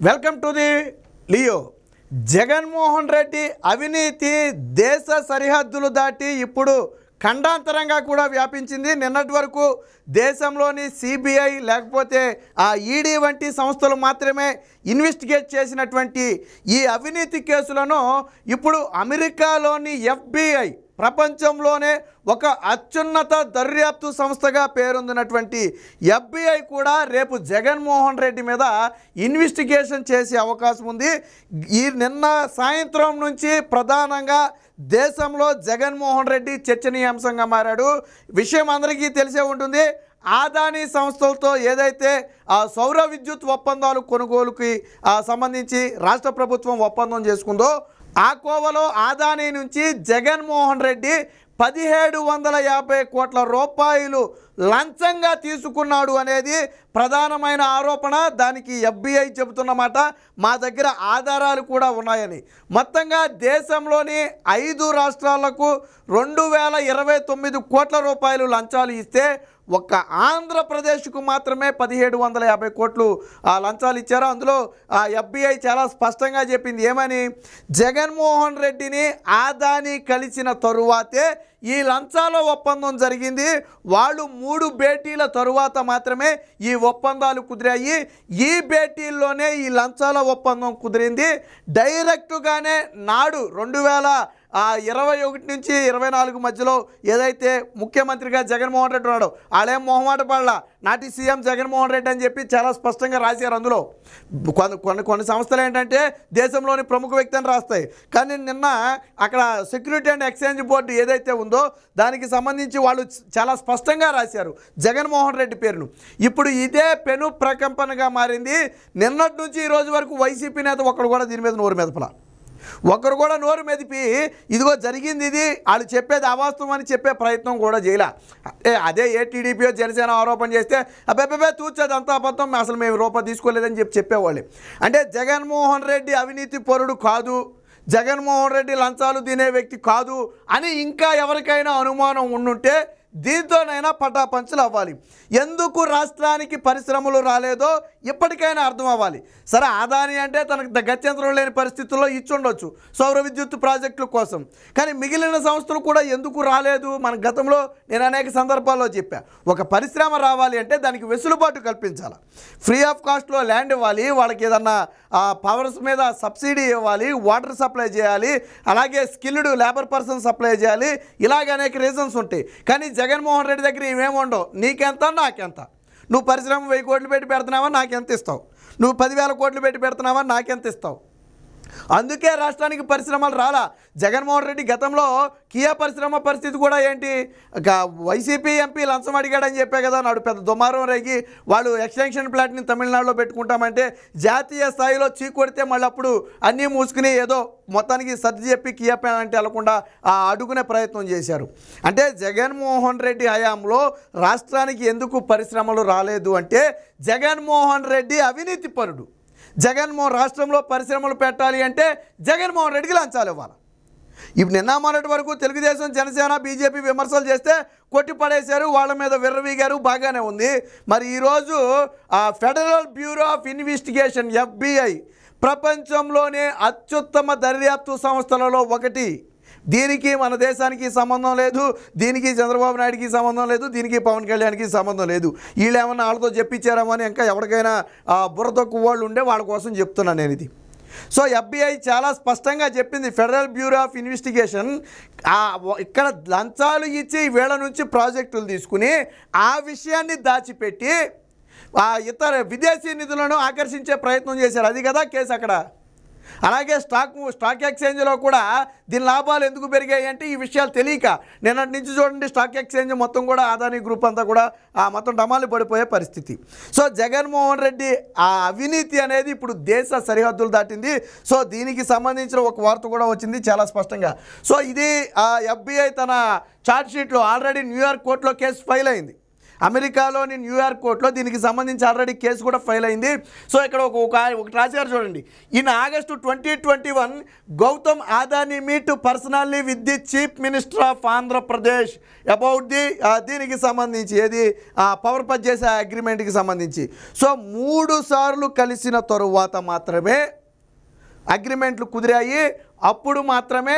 Welcome to the Leo. Jaganmohan Reddy అవినీతి దేశ సరిహద్దులు దాటి ఇప్పుడు ఖండాంతరంగా కూడా వ్యాపించింది. నిన్నటి వరకు దేశంలోని సిబిఐ లేకపోతే ఆ ఈడీ వంటి సంస్థలు మాత్రమే ఇన్వెస్టిగేట్ చేసినటువంటి ఈ అవినీతి కేసులను ఇప్పుడు అమెరికాలోని FBI ప్రపంచంలోనే ఒక అత్యున్నత దర్యాప్తు సంస్థగా పేరొందినటువంటి FBI కూడా రేపు జగన్మోహన్ రెడ్డి మీద ఇన్వెస్టిగేషన్ చేసే అవకాశం ఉంది. నిన్న సాయంత్రం నుంచి ప్రధానంగా దేశంలో జగన్మోహన్ రెడ్డి చర్చనీయాంశంగా మారాడు. విషయం అందరికీ తెలిసే ఉంటుంది. ఆదాని సంస్థలతో ఏదైతే ఆ సౌర విద్యుత్ ఒప్పందాలు కొనుగోలుకి సంబంధించి రాష్ట్ర ప్రభుత్వం ఒప్పందం చేసుకుందో ఆ కోవలో ఆదాని నుంచి జగన్మోహన్ రెడ్డి 1750 కోట్ల రూపాయలు లంచంగా తీసుకున్నాడు అనేది ప్రధానమైన ఆరోపణ. దానికి FBI చెబుతున్నమాట, మా దగ్గర ఆధారాలు కూడా ఉన్నాయని. మొత్తంగా దేశంలోని 5 రాష్ట్రాలకు 2029 కోట్ల రూపాయలు లంచాలు ఇస్తే ఒక్క ఆంధ్రప్రదేశ్కు మాత్రమే 1750 కోట్లు లంచాలు ఇచ్చారు. అందులో FBI చాలా స్పష్టంగా చెప్పింది ఏమని, జగన్మోహన్ రెడ్డిని ఆదాని కలిసిన తరువాతే ఈ లంచాల ఒప్పందం జరిగింది. వాళ్ళు 3 భేటీల తరువాత మాత్రమే ఈ ఒప్పందాలు కుదిరాయి. ఈ భేటీల్లోనే ఈ లంచాల ఒప్పందం కుదిరింది. డైరెక్టుగానే నాడు 2021 నుంచి 24 మధ్యలో ఏదైతే ముఖ్యమంత్రిగా జగన్మోహన్ రెడ్డి ఉన్నాడో వాళ్ళేం మొహమాట పడలా, నాటి సీఎం జగన్మోహన్ రెడ్డి అని చెప్పి చాలా స్పష్టంగా రాశారు. అందులో కొన్ని సంస్థలు ఏంటంటే దేశంలోని ప్రముఖ వ్యక్తి అని రాస్తాయి, కానీ నిన్న అక్కడ సెక్యూరిటీ అండ్ ఎక్స్చేంజ్ బోర్డు ఏదైతే ఉందో దానికి సంబంధించి వాళ్ళు చాలా స్పష్టంగా రాశారు జగన్మోహన్ రెడ్డి పేరును. ఇప్పుడు ఇదే పెను ప్రకంపనగా మారింది. నిన్నటి నుంచి ఈ రోజు వరకు వైసీపీ నేత ఒకరు కూడా దీని మీద నోరు మెదపలా. ఒకరు కూడా నోరు మెదిపి ఇదిగో జరిగింది ఇది వాళ్ళు చెప్పేది అవాస్తవం అని చెప్పే ప్రయత్నం కూడా చేయలే. అదే టీడీపీ జనసేన ఆరోపణ చేస్తే అబ్బాయి తూర్చేది అంతా అబద్ధం, అసలు మేము రూపాయి తీసుకోలేదని చెప్పేవాళ్ళు. అంటే జగన్మోహన్ రెడ్డి అవినీతి పరుడు కాదు, జగన్మోహన్ రెడ్డి లంచాలు తినే వ్యక్తి కాదు అని ఇంకా ఎవరికైనా అనుమానం ఉండుంటే దీంతోనైనా పటాపంచలు అవ్వాలి. ఎందుకు రాష్ట్రానికి పరిశ్రమలు రాలేదో ఇప్పటికైనా అర్థం అవ్వాలి. సరే, ఆదాని అంటే తనకు గత్యంతరం లేని పరిస్థితుల్లో ఇచ్చుండొచ్చు సౌర విద్యుత్ ప్రాజెక్టుల కోసం, కానీ మిగిలిన సంస్థలు కూడా ఎందుకు రాలేదు? మన గతంలో నేను అనేక సందర్భాల్లో చెప్పా, ఒక పరిశ్రమ రావాలి అంటే దానికి వెసులుబాటు కల్పించాలి. ఫ్రీ ఆఫ్ కాస్ట్లో ల్యాండ్ ఇవ్వాలి, వాళ్ళకి ఏదన్నా పవర్స్ మీద సబ్సిడీ ఇవ్వాలి, వాటర్ సప్లై చేయాలి, అలాగే స్కిల్డ్ లేబర్ పర్సన్ సప్లై చేయాలి. ఇలాగ అనేక రీజన్స్ ఉంటాయి. కానీ జగన్మోహన్ రెడ్డి దగ్గర ఇవేమి ఉండవు. నీకెంత నాకెంత, నువ్వు పరిశ్రమ 1000 కోట్లు పెట్టి పెడుతున్నావా నాకెంత ఇస్తావు, నువ్వు 10,000 కోట్లు పెట్టి పెడుతున్నావా నాకెంత ఇస్తావు. అందుకే రాష్ట్రానికి పరిశ్రమలు రాలా. జగన్మోహన్ రెడ్డి గతంలో కియా పరిశ్రమ పరిస్థితి కూడా ఏంటి, వైసీపీ ఎంపీ లంచం అడిగాడని చెప్పే కదా నాడు పెద్ద దుమారం రేగి వాళ్ళు ఎక్స్టెన్షన్ ప్లాంట్ని తమిళనాడులో పెట్టుకుంటామంటే జాతీయ స్థాయిలో చీకొడితే మళ్ళీ అప్పుడు అన్నీ మూసుకుని ఏదో మొత్తానికి సర్ది చెప్పి కియా ప్లాంట్ వెళ్లకుండా అడుగునే ప్రయత్నం చేశారు. అంటే జగన్మోహన్ రెడ్డి హయాంలో రాష్ట్రానికి ఎందుకు పరిశ్రమలు రాలేదు అంటే జగన్మోహన్ రెడ్డి అవినీతి పరుడు. రాష్ట్రంలో పరిశ్రమలు పెట్టాలి అంటే జగన్మోహన్ రెడ్డికి లంచాలు ఇవ్వాలి. ఇప్పుడు నిన్న మొన్నటి వరకు తెలుగుదేశం జనసేన బీజేపీ విమర్శలు చేస్తే కొట్టి పడేశారు, వాళ్ళ మీద విర్రవీగారు, బాగానే ఉంది. మరి ఈరోజు federal bureau of investigation FBI ప్రపంచంలోనే అత్యుత్తమ దర్యాప్తు సంస్థలలో ఒకటి. దీనికి మన దేశానికి సంబంధం లేదు, దీనికి చంద్రబాబు నాయుడికి సంబంధం లేదు, దీనికి పవన్ కళ్యాణ్కి సంబంధం లేదు. వీళ్ళు ఏమన్నా వాళ్ళతో చెప్పించారేమో అని ఇంకా ఎవరికైనా బుర్ర తక్కువ వాళ్ళు ఉండే వాళ్ళ కోసం చెప్తున్నాను నేను ఇది. సో FBI చాలా స్పష్టంగా చెప్పింది, ఫెడరల్ బ్యూరో ఆఫ్ ఇన్వెస్టిగేషన్ ఇక్కడ లంచాలు ఇచ్చి వీళ్ళ నుంచి ప్రాజెక్టులు తీసుకుని ఆ విషయాన్ని దాచిపెట్టి ఇతర విదేశీ నిధులను ఆకర్షించే ప్రయత్నం చేశారు. అది కదా కేసు అక్కడ. అలాగే స్టాక్ ఎక్స్చేంజ్లో కూడా దీని లాభాలు ఎందుకు పెరిగాయి అంటే ఈ విషయాలు తెలియక నిన్నటి నుంచి చూడండి స్టాక్ ఎక్స్చేంజ్ మొత్తం కూడా ఆదాని గ్రూప్ అంతా కూడా మొత్తం డమాలు పడిపోయే పరిస్థితి. సో జగన్మోహన్ రెడ్డి అవినీతి అనేది ఇప్పుడు దేశ సరిహద్దులు దాటింది. సో దీనికి సంబంధించిన ఒక వార్త కూడా వచ్చింది చాలా స్పష్టంగా. సో ఇది FBI తన ఛార్జ్షీట్లో ఆల్రెడీ న్యూయార్క్ కోర్టులో కేసు ఫైల్ అయింది. అమెరికాలోని న్యూయార్క్ కోర్టులో దీనికి సంబంధించి ఆల్రెడీ కేసు కూడా ఫైల్ అయింది. సో ఇక్కడ ఒకటి రాశారు చూడండి. In August 2021 Gautam Adani meet personally with the chief minister of Andhra Pradesh about the దీనికి సంబంధించి ఏది పవర్ పర్చేస్ అగ్రిమెంట్కి సంబంధించి. సో 3 సార్లు కలిసిన తరువాత మాత్రమే అగ్రిమెంట్లు కుదిరాయి. అప్పుడు మాత్రమే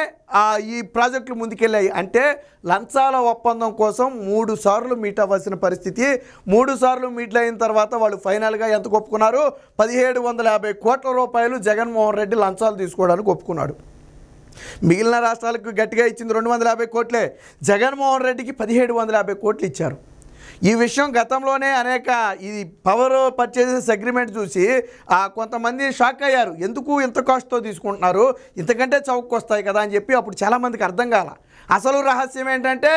ఈ ప్రాజెక్టులు ముందుకెళ్ళాయి. అంటే లంచాల ఒప్పందం కోసం 3 సార్లు మీట్ అవ్వాల్సిన పరిస్థితి. 3 సార్లు మీట్లు అయిన తర్వాత వాళ్ళు ఫైనల్గా ఎంత ఒప్పుకున్నారు? 1750 కోట్ల రూపాయలు జగన్మోహన్ రెడ్డి లంచాలు తీసుకోవడానికి ఒప్పుకున్నాడు. మిగిలిన రాష్ట్రాలకు గట్టిగా ఇచ్చింది 250 కోట్లే. జగన్మోహన్ రెడ్డికి 1750 కోట్లు ఇచ్చారు. ఈ విషయం గతంలోనే అనేక ఈ పవర్ పర్చేసెస్ అగ్రిమెంట్ చూసి కొంతమంది షాక్ అయ్యారు. ఎందుకు ఇంత కాస్ట్తో తీసుకుంటున్నారు, ఇంతకంటే చౌకకు వస్తాయి కదా అని చెప్పి. అప్పుడు చాలామందికి అర్థం కాల. అసలు రహస్యం ఏంటంటే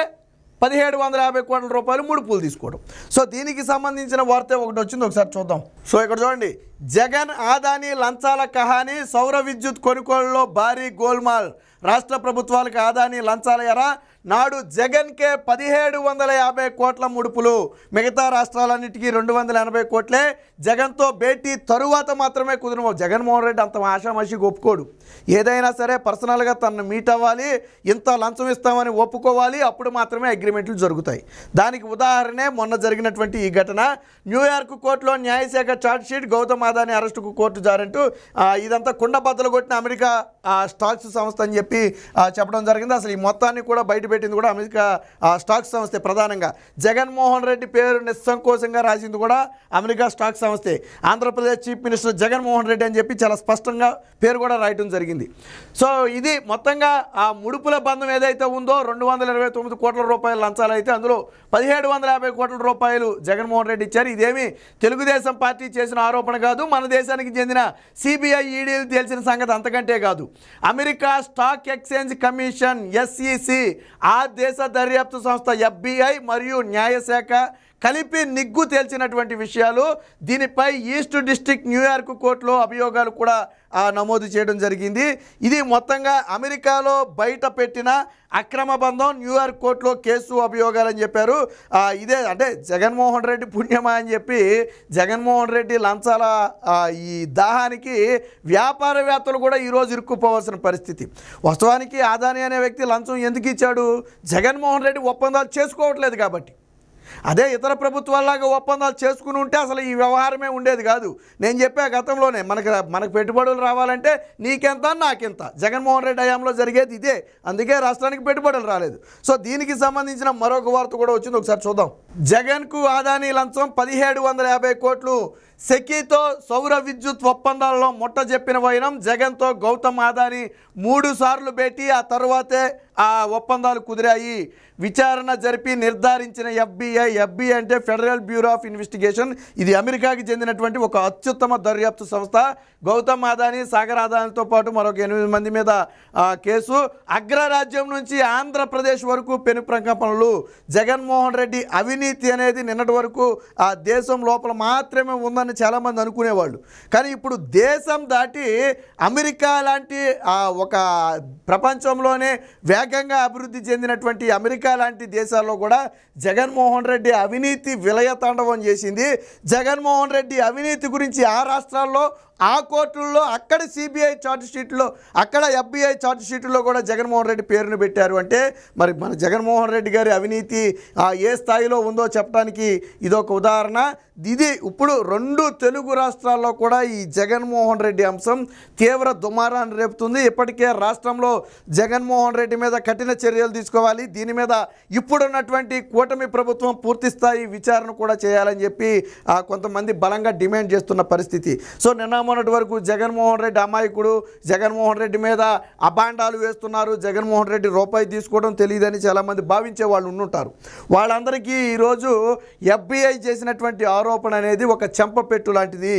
1750 కోట్ల రూపాయలు ముడుపులు తీసుకోవడం. సో దీనికి సంబంధించిన వార్త ఒకటి వచ్చింది, ఒకసారి చూద్దాం. సో ఇక్కడ చూడండి, జగన్ అదానీ లంచాల కహానీ, సౌర విద్యుత్ కొనుగోలులో భారీ గోల్మాల్, రాష్ట్ర ప్రభుత్వాలకు అదానీ లంచాల ఎరా, నాడు జగన్కే 1750 కోట్ల ముడుపులు, మిగతా రాష్ట్రాలన్నిటికీ 280 కోట్లే. జగన్తో భేటీ తరువాత మాత్రమే కుదిరిన జగన్మోహన్ రెడ్డి అంత ఆషామాషిగా ఒప్పుకోడు. ఏదైనా సరే పర్సనల్గా తనను మీట్ అవ్వాలి, ఇంత లంచం ఇస్తామని ఒప్పుకోవాలి, అప్పుడు మాత్రమే అగ్రిమెంట్లు జరుగుతాయి. దానికి ఉదాహరణే మొన్న జరిగినటువంటి ఈ ఘటన. న్యూయార్క్ కోర్టులో న్యాయశాఖ ఛార్జ్షీట్, గౌతమ్ అదానీ అరెస్టుకు కోర్టు జారంటూ ఇదంతా కుండబద్దలు కొట్టిన అమెరికా స్టాక్స్ సంస్థ అని చెప్పి చెప్పడం జరిగింది. అసలు ఈ మొత్తాన్ని కూడా బయటపెట్టింది కూడా అమెరికా స్టాక్స్ సంస్థే. ప్రధానంగా జగన్మోహన్ రెడ్డి పేరు నిస్సంకోచంగా రాసింది కూడా అమెరికా స్టాక్ సంస్థే. ఆంధ్రప్రదేశ్ చీఫ్ మినిస్టర్ జగన్మోహన్ రెడ్డి అని చెప్పి చాలా స్పష్టంగా పేరు కూడా రాయటం జరిగింది. సో ఇది మొత్తంగా ఆ ముడుపుల బంధం ఏదైతే ఉందో 229 కోట్ల రూపాయల లంచాలు అయితే అందులో 1750 కోట్ల రూపాయలు జగన్మోహన్ రెడ్డి ఇచ్చారు. ఇదేమి తెలుగుదేశం పార్టీ చేసిన ఆరోపణ కాదు, మన దేశానికి చెందిన సిబిఐ ఈడీలు తెలిసిన సంగతి అంతకంటే కాదు. America stock exchange commission SEC, ఆ దేశ దర్యాప్తు సంస్థ FBI మరియు న్యాయశాఖ కలిపి నిగ్గు తేల్చినటువంటి విషయాలు. దీనిపై ఈస్ట్ డిస్ట్రిక్ట్ న్యూయార్క్ కోర్టులో అభియోగాలు కూడా నమోదు చేయడం జరిగింది. ఇది మొత్తంగా అమెరికాలో బయట పెట్టిన అక్రమ బంధం, న్యూయార్క్ కోర్టులో కేసు అభియోగాలని చెప్పారు. ఇదే అంటే జగన్మోహన్ రెడ్డి పుణ్యమా అని చెప్పి జగన్మోహన్ రెడ్డి లంచాల ఈ దాహానికి వ్యాపారవేత్తలు కూడా ఈరోజు ఇరుక్కుపోవాల్సిన పరిస్థితి. వాస్తవానికి అదానీ అనే వ్యక్తి లంచం ఎందుకు ఇచ్చాడు? జగన్మోహన్ రెడ్డి ఒప్పందాలు చేసుకోవట్లేదు కాబట్టి. అదే ఇతర ప్రభుత్వాల్లాగా ఒప్పందాలు చేసుకుని ఉంటే అసలు ఈ వ్యవహారమే ఉండేది కాదు. నేను చెప్పా గతంలోనే, మనకు పెట్టుబడులు రావాలంటే నీకెంత నాకెంత. జగన్మోహన్ రెడ్డి హయాంలో జరిగేది ఇదే. అందుకే రాష్ట్రానికి పెట్టుబడులు రాలేదు. సో దీనికి సంబంధించిన మరొక వార్త కూడా వచ్చింది, ఒకసారి చూద్దాం. జగన్కు అదానీ లంచం 1750 కోట్లు. సెకీతో సౌర విద్యుత్ ఒప్పందాలలో ముట్ట చెప్పిన వైనం. జగన్తో గౌతమ్ అదానీ 3 సార్లు భేటీ, ఆ తర్వాతే ఆ ఒప్పందాలు కుదిరాయి. విచారణ జరిపి నిర్ధారించిన FBI అంటే ఫెడరల్ బ్యూరో ఆఫ్ ఇన్వెస్టిగేషన్. ఇది అమెరికాకి చెందినటువంటి ఒక అత్యుత్తమ దర్యాప్తు సంస్థ. గౌతమ్ అదానీ, సాగర్ అదానీతో పాటు మరొక 8 మంది మీద కేసు. అగ్రరాజ్యం నుంచి ఆంధ్రప్రదేశ్ వరకు పెను ప్రకంపనలు. జగన్మోహన్ రెడ్డి అవినీతి అనేది నిన్నటి వరకు ఆ దేశం లోపల మాత్రమే ఉందని చాలామంది అనుకునేవాళ్ళు. కానీ ఇప్పుడు దేశం దాటి అమెరికా లాంటి ఒక ప్రపంచంలోనే వేగంగా అభివృద్ధి చెందినటువంటి అమెరికా లాంటి దేశాల్లో కూడా జగన్మోహన్ రెడ్డి అవినీతి విలయతాండవం చేసింది. జగన్మోహన్ రెడ్డి అవినీతి గురించి ఆ రాష్ట్రాల్లో, ఆ కోర్టుల్లో, అక్కడ సిబిఐ ఛార్జ్షీట్లో, అక్కడ FBI ఛార్జ్షీట్లో కూడా జగన్మోహన్ రెడ్డి పేరును పెట్టారు. అంటే మరి మన జగన్మోహన్ రెడ్డి గారి అవినీతి ఏ స్థాయిలో ఉందో చెప్పడానికి ఇదొక ఉదాహరణ. ఇది ఇప్పుడు 2 తెలుగు రాష్ట్రాల్లో కూడా ఈ జగన్మోహన్ రెడ్డి అంశం తీవ్ర దుమారాన్ని రేపుతుంది. ఇప్పటికే రాష్ట్రంలో జగన్మోహన్ రెడ్డి మీద కఠిన చర్యలు తీసుకోవాలి, దీని మీద ఇప్పుడున్నటువంటి కూటమి ప్రభుత్వం పూర్తిస్థాయి విచారణ కూడా చేయాలని చెప్పి కొంతమంది బలంగా డిమాండ్ చేస్తున్న పరిస్థితి. సో నిన్న మొన్నటి వరకు జగన్మోహన్ రెడ్డి అమాయకుడు, జగన్మోహన్ రెడ్డి మీద అబాండాలు వేస్తున్నారు, జగన్మోహన్ రెడ్డి రూపాయి తీసుకోవడం తెలియదని చాలామంది భావించే వాళ్ళు ఉండుంటారు. వాళ్ళందరికీ ఈరోజు FBI చేసినటువంటి ఆరోపణ అనేది ఒక చెంపపెట్టు లాంటిది.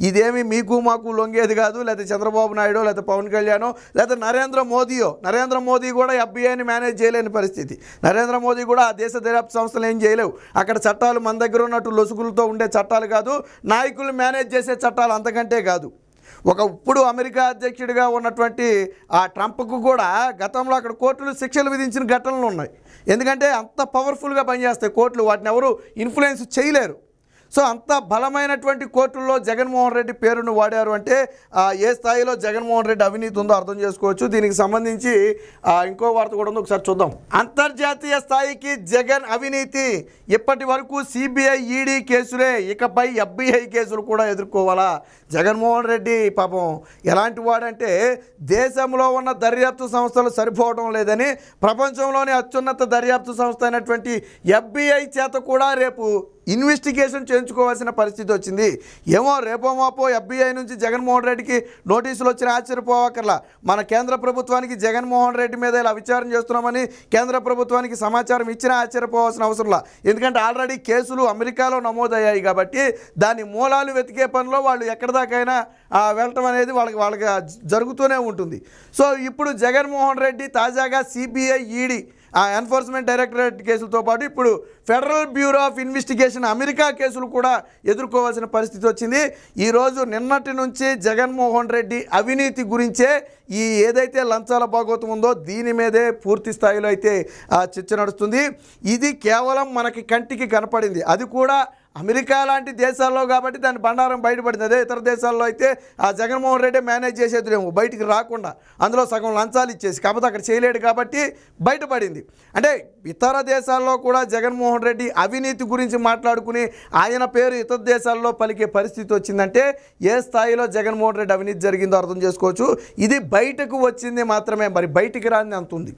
ఇదేమి మీకు మాకు లొంగేది కాదు. లేదా చంద్రబాబు నాయుడు, లేదా పవన్ కళ్యాణ్, లేదా నరేంద్ర మోదీ కూడా FBIని మేనేజ్ చేయలేని పరిస్థితి. నరేంద్ర మోదీ కూడా ఆ దేశ దర్యాప్తు సంస్థలు ఏం చేయలేవు. అక్కడ చట్టాలు మన దగ్గర ఉన్నట్టు లొసుగులతో ఉండే చట్టాలు కాదు, నాయకులు మేనేజ్ చేసే చట్టాలు అంతకంటే కాదు. ఇప్పుడు అమెరికా అధ్యక్షుడిగా ఉన్నటువంటి ఆ ట్రంప్కు కూడా గతంలో అక్కడ కోర్టులు శిక్షలు విధించిన ఘటనలు ఉన్నాయి. ఎందుకంటే అంత పవర్ఫుల్గా పనిచేస్తాయి కోర్టులు, వాటిని ఎవరు ఇన్ఫ్లుయెన్స్ చేయలేరు. సో అంత బలమైనటువంటి కోర్టుల్లో జగన్మోహన్ రెడ్డి పేరును వాడారు అంటే ఏ స్థాయిలో జగన్మోహన్ రెడ్డి అవినీతి ఉందో అర్థం చేసుకోవచ్చు. దీనికి సంబంధించి ఇంకో వార్త కూడా ఉంది, ఒకసారి చూద్దాం. అంతర్జాతీయ స్థాయికి జగన్ అవినీతి, ఇప్పటి వరకు సిబిఐ ఈడీ కేసులే, ఇకపై FBI కేసులు కూడా ఎదుర్కోవాలా. జగన్మోహన్ రెడ్డి పాపం ఎలాంటి వాడంటే దేశంలో ఉన్న దర్యాప్తు సంస్థలు సరిపోవడం లేదని ప్రపంచంలోని అత్యున్నత దర్యాప్తు సంస్థ అయినటువంటి FBI చేత కూడా రేపు ఇన్వెస్టిగేషన్ చేయించుకోవాల్సిన పరిస్థితి వచ్చింది. ఏమో రేపో మాపో FBI నుంచి జగన్మోహన్ రెడ్డికి నోటీసులు వచ్చిన ఆశ్చర్యపోవక్కర్లా. మన కేంద్ర ప్రభుత్వానికి జగన్మోహన్ రెడ్డి మీద ఇలా విచారణ చేస్తున్నామని కేంద్ర ప్రభుత్వానికి సమాచారం ఇచ్చినా ఆశ్చర్యపోవాల్సిన అవసరంలా. ఎందుకంటే ఆల్రెడీ కేసులు అమెరికాలో నమోదయ్యాయి కాబట్టి దాని మూలాలు వెతికే పనిలో వాళ్ళు ఎక్కడిదాకైనా వెళ్ళటం అనేది వాళ్ళకి జరుగుతూనే ఉంటుంది. సో ఇప్పుడు జగన్మోహన్ రెడ్డి తాజాగా సిబిఐ ఈడీ ఎన్ఫోర్స్మెంట్ డైరెక్టరేట్ కేసులతో పాటు ఇప్పుడు federal bureau of investigation America కేసులు కూడా ఎదుర్కోవాల్సిన పరిస్థితి వచ్చింది. ఈరోజు నిన్నటి నుంచి జగన్మోహన్ రెడ్డి అవినీతి గురించే ఏదైతే లంచాల భాగోతం ఉందో దీని మీదే పూర్తి స్థాయిలో అయితే చర్చ నడుస్తుంది. ఇది కేవలం మనకి కంటికి కనపడింది, అది కూడా అమెరికా లాంటి దేశాల్లో కాబట్టి దాని బండారం బయటపడింది. అదే ఇతర దేశాల్లో అయితే జగన్మోహన్ రెడ్డి మేనేజ్ చేసేదిలేము, బయటికి రాకుండా అందులో సగం లంచాలు ఇచ్చేసి, కాకపోతే అక్కడ చేయలేడు కాబట్టి బయటపడింది. అంటే ఇతర దేశాల్లో కూడా జగన్మోహన్ రెడ్డి అవినీతి గురించి మాట్లాడుకుని ఆయన పేరు ఇతర దేశాల్లో పలికే పరిస్థితి వచ్చిందంటే ఏ స్థాయిలో జగన్మోహన్ రెడ్డి అవినీతి జరిగిందో అర్థం చేసుకోవచ్చు. ఇది బయటకు వచ్చింది మాత్రమే, మరి బయటికి రాని అంత ఉంది.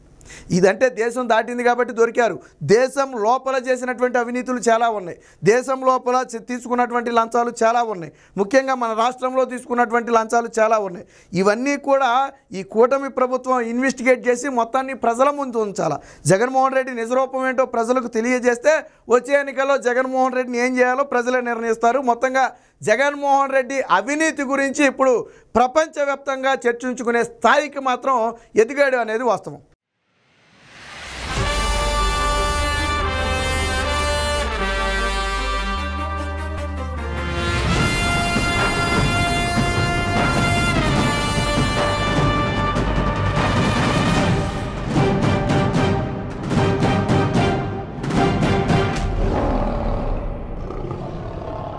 ఇదంటే దేశం దాటింది కాబట్టి దొరికారు. దేశం లోపల చేసినటువంటి అవినీతులు చాలా ఉన్నాయి, దేశం లోపల తీసుకున్నటువంటి లంచాలు చాలా ఉన్నాయి, ముఖ్యంగా మన రాష్ట్రంలో తీసుకున్నటువంటి లంచాలు చాలా ఉన్నాయి. ఇవన్నీ కూడా ఈ కూటమి ప్రభుత్వం ఇన్వెస్టిగేట్ చేసి మొత్తాన్ని ప్రజల ముందు ఉంచాలి. జగన్మోహన్ రెడ్డి నిజరూపం ఏంటో ప్రజలకు తెలియజేస్తే వచ్చే ఎన్నికల్లో జగన్మోహన్ రెడ్డిని ఏం చేయాలో ప్రజలే నిర్ణయిస్తారు. మొత్తంగా జగన్మోహన్ రెడ్డి అవినీతి గురించి ఇప్పుడు ప్రపంచవ్యాప్తంగా చర్చించుకునే స్థాయికి మాత్రం ఎదిగాడు అనేది వాస్తవం.